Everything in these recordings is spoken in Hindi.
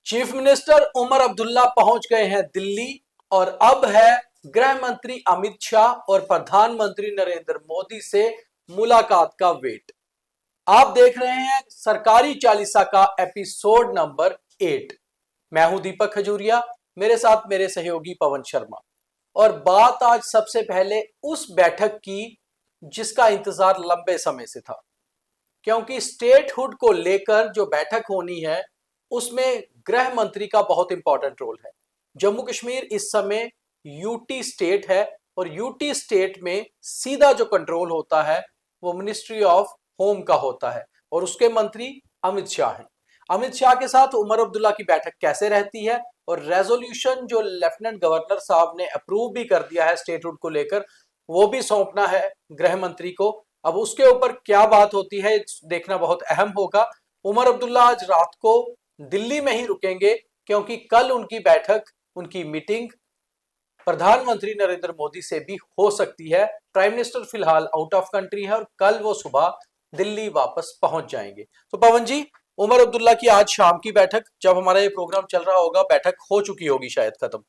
चीफ मिनिस्टर उमर अब्दुल्ला पहुंच गए हैं दिल्ली और अब है गृह मंत्री अमित शाह और प्रधानमंत्री नरेंद्र मोदी से मुलाकात का वेट। आप देख रहे हैं सरकारी चालीसा का एपिसोड नंबर 8। मैं हूं दीपक खजूरिया, मेरे साथ मेरे सहयोगी पवन शर्मा। और बात आज सबसे पहले उस बैठक की जिसका इंतजार लंबे समय से था, क्योंकि स्टेटहुड को लेकर जो बैठक होनी है उसमें गृह मंत्री का बहुत इंपॉर्टेंट रोल है। जम्मू कश्मीर इस समय यूटी स्टेट है और यूटी स्टेट में सीधा जो कंट्रोल होता है वो मिनिस्ट्री ऑफ होम का होता है और उसके मंत्री अमित शाह हैं। अमित शाह के साथ उमर अब्दुल्ला की बैठक कैसे रहती है और रेजोल्यूशन जो लेफ्टिनेंट गवर्नर साहब ने अप्रूव भी कर दिया है स्टेटहुड को लेकर, वो भी सौंपना है गृह मंत्री को। अब उसके ऊपर क्या बात होती है देखना बहुत अहम होगा। उमर अब्दुल्ला आज रात को दिल्ली में ही रुकेंगे क्योंकि कल उनकी बैठक, उनकी मीटिंग प्रधानमंत्री नरेंद्र मोदी से भी हो सकती है। प्राइम मिनिस्टर फिलहाल आउट ऑफ कंट्री है और कल वो सुबह दिल्ली वापस पहुंच जाएंगे। तो पवन जी, उमर अब्दुल्ला की आज शाम की बैठक, जब हमारा ये प्रोग्राम चल रहा होगा बैठक हो चुकी होगी शायद खत्म,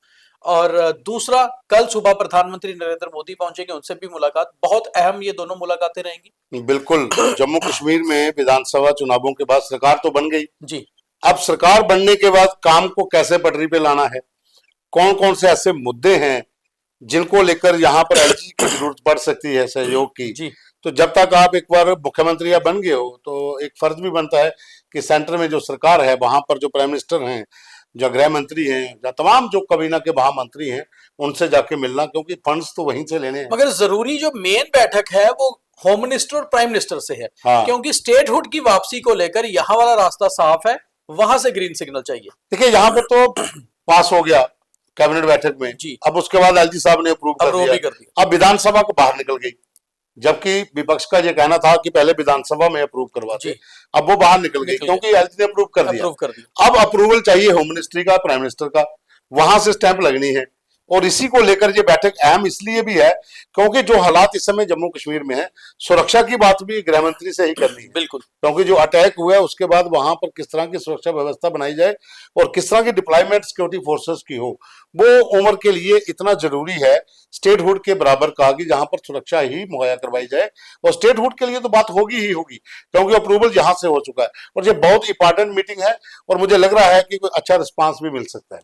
और दूसरा कल सुबह प्रधानमंत्री नरेंद्र मोदी पहुंचेंगे, उनसे भी मुलाकात। बहुत अहम ये दोनों मुलाकातें रहेंगी। बिल्कुल। जम्मू कश्मीर में विधानसभा चुनावों के बाद सरकार तो बन गई जी। अब सरकार बनने के बाद काम को कैसे पटरी पे लाना है, कौन कौन से ऐसे मुद्दे हैं जिनको लेकर यहाँ पर एलजी की जरूरत पड़ सकती है सहयोग की। जी। तो जब तक आप एक बार मुख्यमंत्री या बन गए हो तो एक फर्ज भी बनता है कि सेंटर में जो सरकार है वहां पर जो प्राइम मिनिस्टर हैं, जो गृह मंत्री हैं, या तमाम जो कबीना के महामंत्री हैं, उनसे जाके मिलना, क्योंकि फंड्स तो वहीं से लेने हैं। मगर जरूरी जो मेन बैठक है वो होम मिनिस्टर और प्राइम मिनिस्टर से है। हाँ। क्योंकि स्टेटहुड की वापसी को लेकर यहाँ वाला रास्ता साफ है, वहां से ग्रीन सिग्नल चाहिए। देखिए यहाँ पर तो पास हो गया कैबिनेट बैठक में जी। अब उसके बाद एलजी साहब ने अप्रूव कर दिया। अब विधानसभा को बाहर निकल गई, जबकि विपक्ष का ये कहना था कि पहले विधानसभा में अप्रूव करवाते, अब वो बाहर निकल गई क्योंकि एलजी ने अप्रूव कर दिया। अब अप्रूवल चाहिए होम मिनिस्ट्री का, प्राइम मिनिस्टर का, वहां से स्टैंप लगनी है। और इसी को लेकर ये बैठक अहम इसलिए भी है क्योंकि जो हालात इस समय जम्मू कश्मीर में है, सुरक्षा की बात भी गृह मंत्री से ही करनी है। बिल्कुल। क्योंकि जो अटैक हुआ है उसके बाद वहां पर किस तरह की सुरक्षा व्यवस्था बनाई जाए और किस तरह की डिप्लॉयमेंट सिक्योरिटी फोर्सेस की हो, वो उम्र के लिए इतना जरूरी है स्टेटहुड के बराबर का कि जहां पर सुरक्षा ही मुहैया करवाई जाए। और स्टेटहुड के लिए तो बात होगी ही होगी क्योंकि अप्रूवल यहां से हो चुका है और ये बहुत इंपॉर्टेंट मीटिंग है और मुझे लग रहा है कि कोई अच्छा रिस्पांस भी मिल सकता है।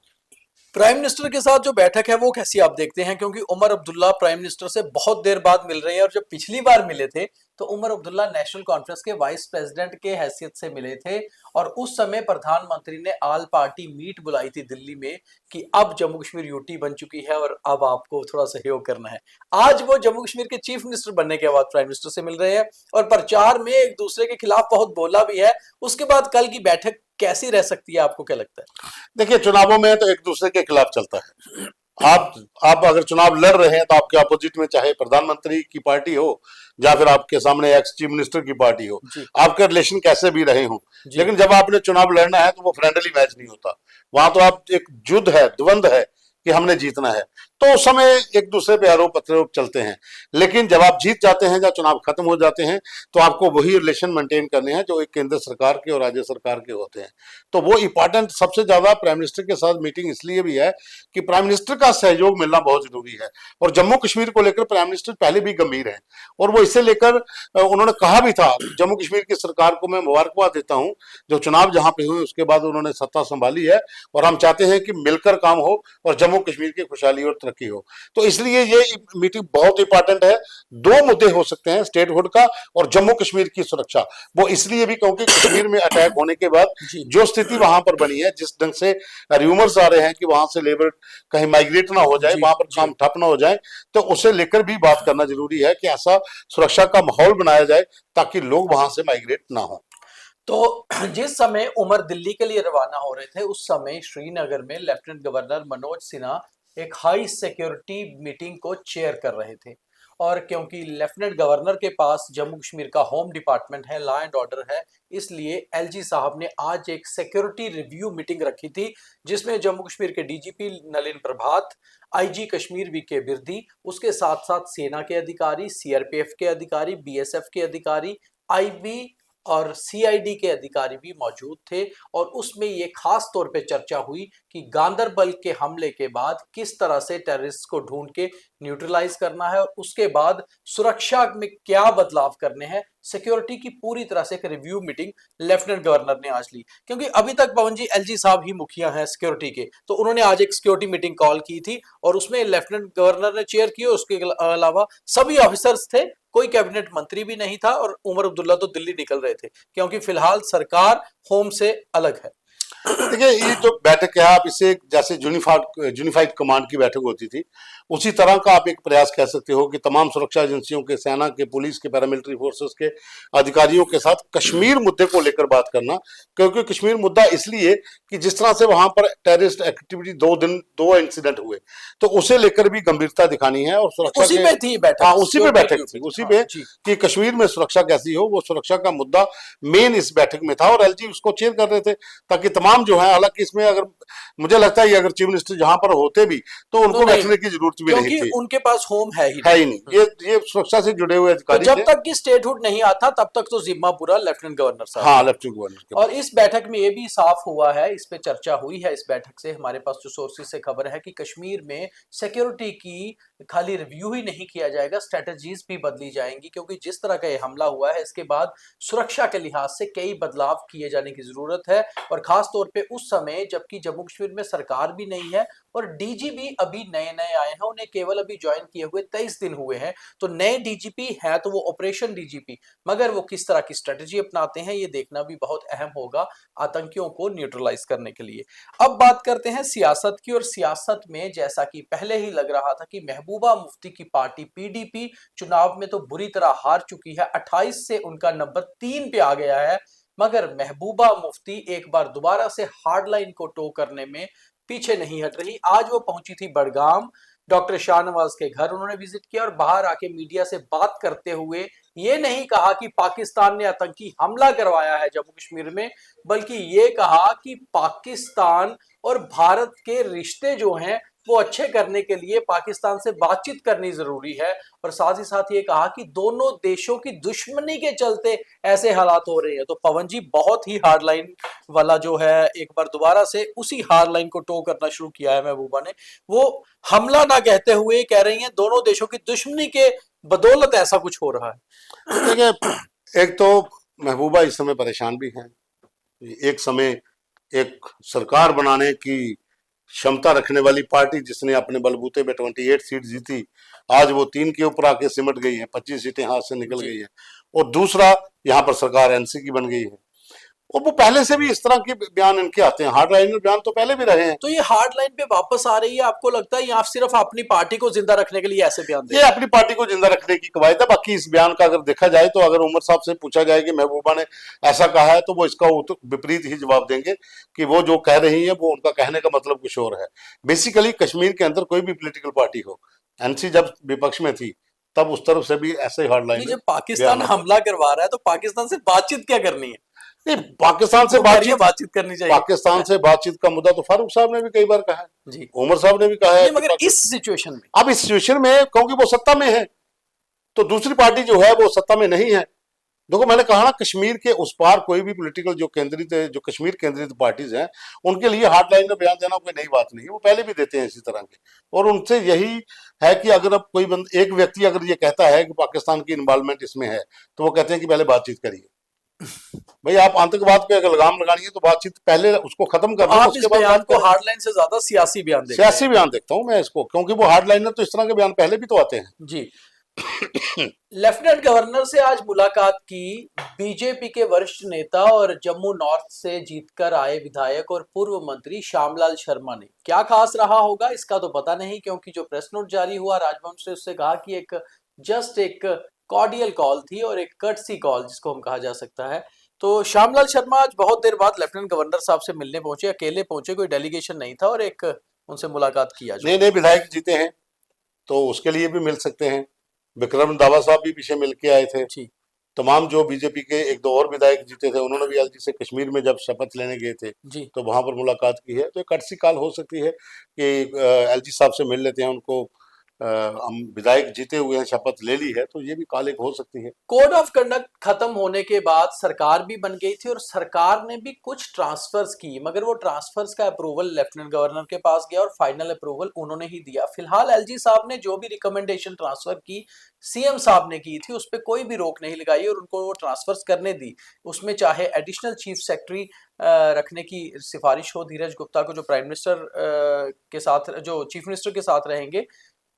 प्राइम मिनिस्टर के साथ जो बैठक है वो कैसी आप देखते हैं? क्योंकि उमर अब्दुल्ला प्राइम मिनिस्टर से बहुत देर बाद मिल रहे हैं और जब पिछली बार मिले थे तो उमर अब्दुल्ला नेशनल कॉन्फ्रेंस के वाइस प्रेसिडेंट के हैसियत से मिले थे और उस समय प्रधानमंत्री ने ऑल पार्टी मीट बुलाई थी दिल्ली में कि अब जम्मू कश्मीर यूटी बन चुकी है और अब आपको थोड़ा सहयोग करना है। आज वो जम्मू कश्मीर के चीफ मिनिस्टर बनने के बाद प्राइम मिनिस्टर से मिल रहे हैं और प्रचार में एक दूसरे के खिलाफ बहुत बोला भी है। उसके बाद कल की बैठक कैसी रह सकती है, आपको क्या लगता है? देखिए चुनावों में तो एक दूसरे के खिलाफ चलता है। आप अगर चुनाव लड़ रहे हैं तो आपके अपोजिट में चाहे प्रधानमंत्री की पार्टी हो या फिर आपके सामने एक्स चीफ मिनिस्टर की पार्टी हो, आपके रिलेशन कैसे भी रहे हो, लेकिन जब आपने चुनाव लड़ना है तो वो फ्रेंडली मैच नहीं होता। वहां तो आप एक युद्ध है, द्वंद्व है कि हमने जीतना है, तो उस समय एक दूसरे पे आरोप प्रत्यारोप चलते हैं। लेकिन जब आप जीत जाते हैं या चुनाव खत्म हो जाते हैं तो आपको वही रिलेशन मेंटेन करने हैं जो एक केंद्र सरकार के और राज्य सरकार के होते हैं। तो वो इंपॉर्टेंट सबसे ज्यादा प्राइम मिनिस्टर के साथ मीटिंग इसलिए भी है कि प्राइम मिनिस्टर का सहयोग मिलना बहुत जरूरी है। और जम्मू कश्मीर को लेकर प्राइम मिनिस्टर पहले भी गंभीर है और वो इसे लेकर उन्होंने कहा भी था, जम्मू कश्मीर की सरकार को मैं मुबारकबाद देता हूँ, जो चुनाव जहां पे हुए उसके बाद उन्होंने सत्ता संभाली है और हम चाहते हैं कि मिलकर काम हो और जम्मू कश्मीर की खुशहाली और तरक्की हो। तो इसलिए ये मीटिंग बहुत इंपॉर्टेंट है। दो मुद्दे हो सकते हैं, स्टेटहुड का और जम्मू कश्मीर की सुरक्षा। वो इसलिए भी क्योंकि कश्मीर में अटैक होने के बाद जो स्थिति वहां पर बनी है, जिस ढंग से र्यूमर्स आ रहे हैं कि वहां से लेबर कहीं माइग्रेट ना हो जाए, वहां पर काम ठप ना हो जाए, तो उसे लेकर भी बात करना जरूरी है कि ऐसा सुरक्षा का माहौल बनाया जाए ताकि लोग वहां से माइग्रेट ना हो। तो जिस समय उमर दिल्ली के लिए रवाना हो रहे थे उस समय श्रीनगर में लेफ्टिनेंट गवर्नर मनोज सिन्हा एक हाई सिक्योरिटी मीटिंग को चेयर कर रहे थे और क्योंकि लेफ्टिनेंट गवर्नर के पास जम्मू कश्मीर का होम डिपार्टमेंट है, लॉ एंड ऑर्डर है, इसलिए एलजी साहब ने आज एक सिक्योरिटी रिव्यू मीटिंग रखी थी जिसमें जम्मू कश्मीर के डीजीपी नलिन प्रभात, आईजी कश्मीर वीके बिरदी, उसके साथ साथ सेना के अधिकारी, सीआरपीएफ के अधिकारी, बीएसएफ के अधिकारी, आईबी और सीआईडी के अधिकारी भी मौजूद थे और उसमें ये खास तौर पे चर्चा हुई कि गांदरबल के हमले के बाद किस तरह से टेररिस्ट को ढूंढ के न्यूट्रलाइज करना है और उसके बाद सुरक्षा में क्या बदलाव करने हैं। सिक्योरिटी की पूरी तरह से एक रिव्यू मीटिंग लेफ्टिनेंट गवर्नर ने आज ली, क्योंकि अभी तक पवन जी एलजी साहब ही मुखिया हैं सिक्योरिटी के, तो उन्होंने आज एक सिक्योरिटी मीटिंग कॉल की थी और उसमें लेफ्टिनेंट गवर्नर ने चेयर की और उसके अलावा सभी ऑफिसर्स थे, कोई कैबिनेट मंत्री भी नहीं था और उमर अब्दुल्ला तो दिल्ली निकल रहे थे क्योंकि फिलहाल सरकार होम से अलग है। देखिए, ये जो बैठक है आप इसे जैसे यूनिफाइड कमांड की बैठक होती थी उसी तरह का आप एक प्रयास कह सकते हो कि तमाम सुरक्षा एजेंसियों के, सेना के, पुलिस के, पैरामिलिट्री फोर्सेस के अधिकारियों के साथ कश्मीर मुद्दे को लेकर बात करना। क्योंकि कश्मीर मुद्दा इसलिए कि जिस तरह से वहां पर टेररिस्ट एक्टिविटी 2 इंसिडेंट हुए तो उसे लेकर भी गंभीरता दिखानी है और सुरक्षा उसी पे थी बैठक। हाँ, उसी पे बैठक थी, उसी पे कि कश्मीर में सुरक्षा कैसी हो, वो सुरक्षा का मुद्दा मेन इस बैठक में था और एलजी उसको चेयर कर रहे थे ताकि तमाम जो है, हालांकि इसमें अगर मुझे लगता है अगर चीफ मिनिस्टर जहां पर होते भी तो उनको बैठने की जरूरत भी नहीं थी, उनके पास होम है ही नहीं। ये सुरक्षा से जुड़े हुए अधिकारी तो जब तक कि स्टेटहुड नहीं आता तब तक तो जिम्मा पूरा लेफ्टिनेंट गवर्नर साहब। हाँ, लेफ्टिनेंट गवर्नर। और इस बैठक में ये भी साफ हुआ है, इस पे चर्चा हुई है इस बैठक से, हमारे पास जो सोर्सेज से खबर है कि कश्मीर में सिक्योरिटी की खाली रिव्यू ही नहीं किया जाएगा, स्ट्रेटजीज भी बदली जाएंगी, क्योंकि जिस तरह का ये हमला हुआ है इसके बाद सुरक्षा के लिहाज से कई बदलाव किए जाने की जरूरत है। और खास तौर पे उस समय जबकि जम्मू कश्मीर में सरकार भी नहीं है और डीजीपी अभी नए नए आए हैं, उन्हें केवल अभी ज्वाइन किए हुए 23 दिन हुए हैं, तो नए डीजीपी है तो वो ऑपरेशन डीजीपी, मगर वो किस तरह की स्ट्रेटजी अपनाते हैं ये देखना भी बहुत अहम होगा आतंकियों को न्यूट्रलाइज करने के लिए। अब बात करते हैं सियासत की, और सियासत में जैसा कि पहले ही लग रहा था कि महबूबा मुफ्ती की पार्टी पीडीपी चुनाव में तो बुरी तरह हार चुकी है, 28 से उनका नंबर 3 पे आ गया है, मगर महबूबा मुफ्ती एक बार दोबारा से हार्डलाइन को टो करने में पीछे नहीं हट रही। आज वो पहुंची थी बड़गाम, डॉक्टर शाहनवाज के घर उन्होंने विजिट किया और बाहर आके मीडिया से बात करते हुए ये नहीं कहा कि पाकिस्तान ने आतंकी हमला करवाया है जम्मू कश्मीर में, बल्कि ये कहा कि पाकिस्तान और भारत के रिश्ते जो हैं वो अच्छे करने के लिए पाकिस्तान से बातचीत करनी जरूरी है, और साथ ही साथ ये कहा कि दोनों देशों की दुश्मनी के चलते ऐसे हालात हो रहे हैं। तो पवन जी बहुत ही हार्ड लाइन वाला जो है एक बार दोबारा से उसी हार्ड लाइन को टो करना शुरू किया है महबूबा ने, वो हमला ना कहते हुए कह रही हैं दोनों देशों की दुश्मनी के बदौलत ऐसा कुछ हो रहा है। देखिए, एक तो महबूबा इस समय परेशान भी हैं, एक समय एक सरकार बनाने की क्षमता रखने वाली पार्टी जिसने अपने बलबूते पे 28 सीट जीती, आज वो 3 के ऊपर आके सिमट गई है, 25 सीटें हाथ से निकल गई है, और दूसरा यहाँ पर सरकार एनसी की बन गई है। और वो पहले से भी इस तरह के बयान इनके आते हैं, हार्ड लाइन बयान तो पहले भी रहे हैं। तो ये हार्ड लाइन पे वापस आ रही है, आपको लगता है या सिर्फ अपनी पार्टी को जिंदा रखने के लिए ऐसे बयान दे? ये अपनी पार्टी को जिंदा रखने की कवायद है। बाकी इस बयान का अगर देखा जाए तो अगर उमर साहब से पूछा जाए कि महबूबा ने ऐसा कहा है तो वो इसका विपरीत ही जवाब देंगे कि वो जो कह रही है वो उनका कहने का मतलब कुछ और है। बेसिकली कश्मीर के अंदर कोई भी पोलिटिकल पार्टी हो, एनसी जब विपक्ष में थी तब उस तरफ से भी ऐसे हार्ड लाइन। जब पाकिस्तान हमला करवा रहा है तो पाकिस्तान से बातचीत क्या करनी है? नहीं, पाकिस्तान से बातचीत करनी चाहिए। पाकिस्तान से बातचीत का मुद्दा तो फारूक साहब ने भी कई बार कहा है जी, उमर साहब ने भी कहा है, मगर इस सिचुएशन में, अब इस सिचुएशन में क्योंकि वो सत्ता में है तो दूसरी पार्टी जो है वो सत्ता में नहीं है। देखो, मैंने कहा ना, कश्मीर के उस पार कोई भी पॉलिटिकल जो कश्मीर केंद्रित पार्टीज हैं उनके लिए हार्ड लाइन में बयान देना कोई नई बात नहीं है, वो पहले भी देते हैं इसी तरह के। और उनसे यही है कि अगर अब कोई एक व्यक्ति अगर ये कहता है कि पाकिस्तान की इन्वॉल्वमेंट इसमें है तो वो कहते हैं कि पहले बातचीत करिए। भाई, आप आतंकवाद पे अगर लगाम लगानी है तो बातचीत पहले उसको खत्म करना। आप इस बयान को हार्ड लाइन से ज्यादा सियासी बयान देखते हैं? सियासी बयान देखता हूं मैं इसको, क्योंकि वो हार्ड लाइनर तो इस तरह के बयान पहले भी तो आते हैं। जी। लेफ्टिनेंट गवर्नर से आज मुलाकात की बीजेपी के वरिष्ठ नेता और जम्मू नॉर्थ से जीतकर आए विधायक और पूर्व मंत्री श्यामलाल शर्मा ने। क्या खास रहा होगा इसका तो पता नहीं, क्योंकि जो प्रेस नोट जारी हुआ राजभवन से उससे कहा कि एक कॉर्डियल कॉल थी और एक कर्टसी कॉल जिसको हम कहा जा सकता है। तो श्यामलाल शर्मा आज बहुत देर बाद लेफ्टिनेंट गवर्नर साहब से मिलने पहुंचे, अकेले पहुंचे, कोई डेलीगेशन नहीं था, और एक उनसे मुलाकात की। आज नए विधायक जीते हैं तो उसके लिए भी मिल सकते हैं। विक्रम रंधावा साहब भी पीछे मिल के आए थे। तमाम जो बीजेपी के 1-2 और विधायक जीते थे उन्होंने भी एलजी से कश्मीर में जब शपथ लेने गए थे तो वहां पर मुलाकात की है। तो एक कर्टसी कॉल हो सकती है कि एलजी साहब से मिल लेते हैं, उनको हम विधायक जीते हुए हैं, शपथ ले ली है, तो ये भी काल एक हो सकती है। कोड ऑफ कंडक्ट खत्म होने के बाद सरकार भी बन गई थी और सरकार ने भी कुछ ट्रांसफर्स की, मगर वो ट्रांसफर्स का अप्रूवल लेफ्टिनेंट गवर्नर के पास गया और फाइनल अप्रूवल उन्होंने ही दिया। फिलहाल एलजी साहब ने जो भी रिकमेंडेशन ट्रांसफर की सीएम साहब ने की थी, उस पर कोई भी रोक नहीं लगाई और उनको वो ट्रांसफर्स करने दी। उसमें चाहे एडिशनल चीफ सेक्रेटरी रखने की सिफारिश हो धीरज गुप्ता को, जो प्राइम मिनिस्टर के साथ, जो चीफ मिनिस्टर के साथ रहेंगे,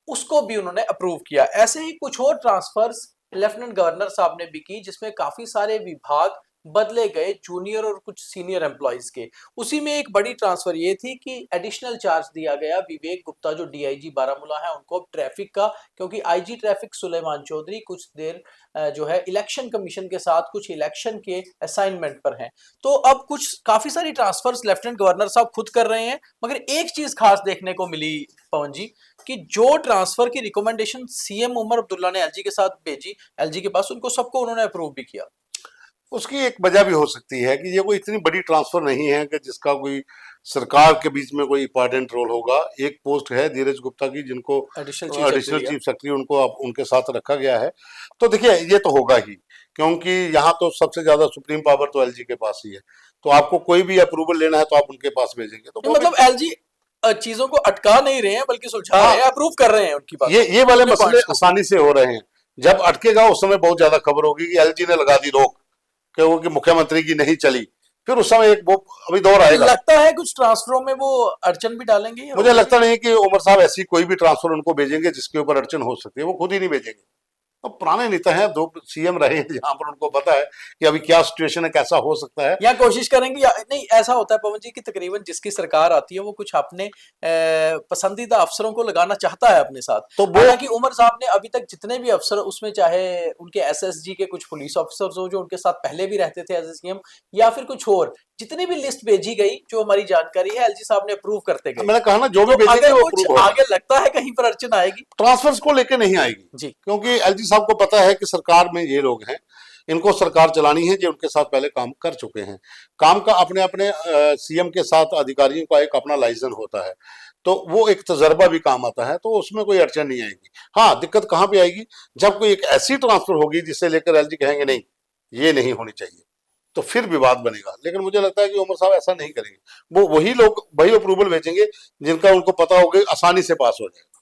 उसको भी उन्होंने अप्रूव किया। ऐसे ही कुछ और ट्रांसफर्स लेफ्टिनेंट गवर्नर साहब ने भी की, जिसमें काफी सारे विभाग बदले गए जूनियर और कुछ सीनियर एम्प्लॉइज के। उसी में एक बड़ी ट्रांसफर ये थी कि एडिशनल चार्ज दिया गया विवेक गुप्ता जो डीआईजी बारामूला है उनको ट्रैफिक का, क्योंकि आईजी ट्रैफिक सुलेमान चौधरी कुछ देर जो है इलेक्शन कमीशन के साथ कुछ इलेक्शन के असाइनमेंट पर हैं। तो अब कुछ काफी सारी ट्रांसफर्स लेफ्टिनेंट गवर्नर साहब खुद कर रहे हैं, मगर एक चीज खास देखने को मिली पवन जी, कि जो ट्रांसफर की रिकमेंडेशन सीएम उमर अब्दुल्ला ने एलजी के साथ भेजी, एलजी के पास, उनको सबको उन्होंने अप्रूव भी किया। उसकी एक वजह भी हो सकती है कि ये कोई इतनी बड़ी ट्रांसफर नहीं है कि जिसका कोई सरकार के बीच में कोई इंपॉर्टेंट रोल होगा। एक पोस्ट है धीरज गुप्ता की, जिनको एडिशनल चीफ सेक्रेटरी उनको अब उनके साथ रखा गया है। तो देखिए ये तो होगा ही, क्योंकि यहाँ तो सबसे ज्यादा सुप्रीम पावर तो एलजी के पास ही है। तो आपको कोई भी अप्रूवल लेना है तो आप उनके पास भेजेंगे। तो मतलब एलजी चीजों को अटका नहीं रहे हैं बल्कि सुलझा रहे हैं, अप्रूव कर रहे हैं उनकी बात। ये वाले मसले आसानी से हो रहे हैं। जब अटकेगा उस समय बहुत ज्यादा खबर होगी कि एलजी ने लगा दी रोक, कि मुख्यमंत्री की नहीं चली, फिर उस समय एक वो अभी दौर आएगा। लगता है कुछ ट्रांसफरों में वो अड़चन भी डालेंगे। मुझे लगता नहीं कि उमर साहब ऐसी कोई भी ट्रांसफर उनको भेजेंगे जिसके ऊपर अड़चन हो सकती है, वो खुद ही नहीं भेजेंगे। अब पुराने नेता हैं, 2 सीएम रहे हैं, जहां पर उनको पता है कि अभी क्या सिचुएशन है, कैसा हो सकता है। या कोशिश करेंगे या नहीं। ऐसा होता है पवन जी कि तकरीबन जिसकी सरकार आती है वो कुछ अपने पसंदीदा अफसरों को लगाना चाहता है अपने साथ। तो हालांकि उमर साहब ने अभी तक जितने भी अफसर, उसमें चाहे उनके एसएसजी के कुछ पुलिस ऑफिसर्स हो जो उनके साथ पहले भी रहते थे एज ए सीएम, या फिर कुछ और, जितनी भी लिस्ट भेजी गई जो हमारी जानकारी है एलजी साहब ने अप्रूव करते गए। मैंने कहा ना, जो भी भेजेंगे वो अप्रूव होगा। आगे लगता है कहीं पर अड़चन आएगी, ट्रांसफर्स को लेकर नहीं आएगी जी, क्योंकि एलजी साहब को पता है कि सरकार में ये लोग हैं, इनको सरकार चलानी है, जो उनके साथ पहले काम कर चुके हैं। काम का अपने अपने सीएम के साथ अधिकारियों का एक अपना लाइसेंस होता है, तो वो एक तजर्बा भी काम आता है, तो उसमें कोई अड़चन नहीं आएगी। हाँ, दिक्कत कहाँ पे आएगी, जब कोई एक ऐसी ट्रांसफर होगी जिससे लेकर एलजी कहेंगे नहीं ये नहीं होनी चाहिए, तो फिर विवाद बनेगा। लेकिन मुझे लगता है कि उमर साहब ऐसा नहीं करेंगे। वो वही लोग वही अप्रूवल भेजेंगे जिनका उनको पता होगा आसानी से पास हो जाएगा।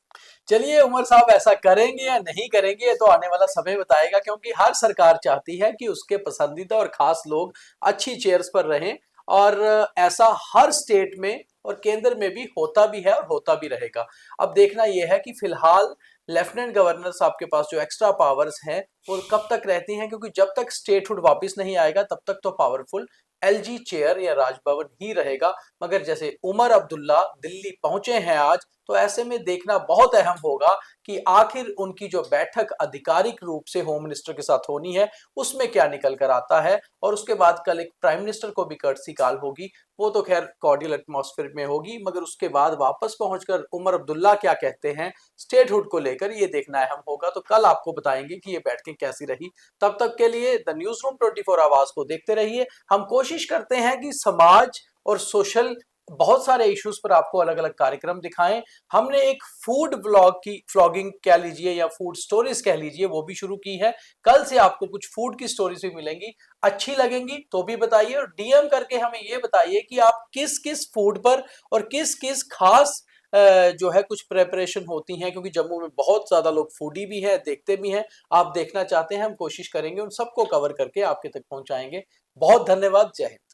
चलिए, उमर साहब ऐसा करेंगे या नहीं करेंगे ये तो आने वाला समय बताएगा, क्योंकि हर सरकार चाहती है कि उसके पसंदीदा और खास लोग अच्छी चेयर्स पर रहें, और ऐसा हर स्टेट में और केंद्र में भी होता भी है और होता भी रहेगा। अब देखना यह है कि फिलहाल लेफ्टिनेंट गवर्नर साहब के पास जो एक्स्ट्रा पावर्स हैं वो कब तक रहती हैं, क्योंकि जब तक स्टेटहुड वापस नहीं आएगा तब तक तो पावरफुल एलजी चेयर या राजभवन ही रहेगा। मगर जैसे उमर अब्दुल्ला दिल्ली पहुंचे हैं आज, तो ऐसे में देखना बहुत अहम होगा कि आखिर उनकी जो बैठक आधिकारिक रूप से होम मिनिस्टर के साथ होनी है उसमें क्या निकल कर आता है। और उसके बाद कल एक प्राइम मिनिस्टर को भी कर्टसी कॉल होगी, वो तो खैर कॉर्डियल एटमॉस्फेयर में होगी, मगर उसके बाद वापस पहुंचकर उमर अब्दुल्ला क्या कहते हैं स्टेटहुड को लेकर, ये देखना अहम होगा। तो कल आपको बताएंगे कि ये बैठकें कैसी रही। तब तक के लिए द न्यूज रूम 24 आवाज को देखते रहिए। हम कोशिश करते हैं कि समाज और सोशल बहुत सारे इश्यूज पर आपको अलग अलग कार्यक्रम दिखाएं। हमने एक फूड व्लॉग की व्लॉगिंग कह लीजिए या फूड स्टोरीज कह लीजिए, वो भी शुरू की है। कल से आपको कुछ फूड की स्टोरीज भी मिलेंगी, अच्छी लगेंगी तो भी बताइए, और डीएम करके हमें ये बताइए कि आप किस किस फूड पर और किस किस खास जो है कुछ प्रेपरेशन होती हैं, क्योंकि जम्मू में बहुत ज्यादा लोग फूडी भी है, देखते भी हैं। आप देखना चाहते हैं, हम कोशिश करेंगे उन सबको कवर करके आपके तक पहुंचाएंगे। बहुत धन्यवाद, जय हिंद।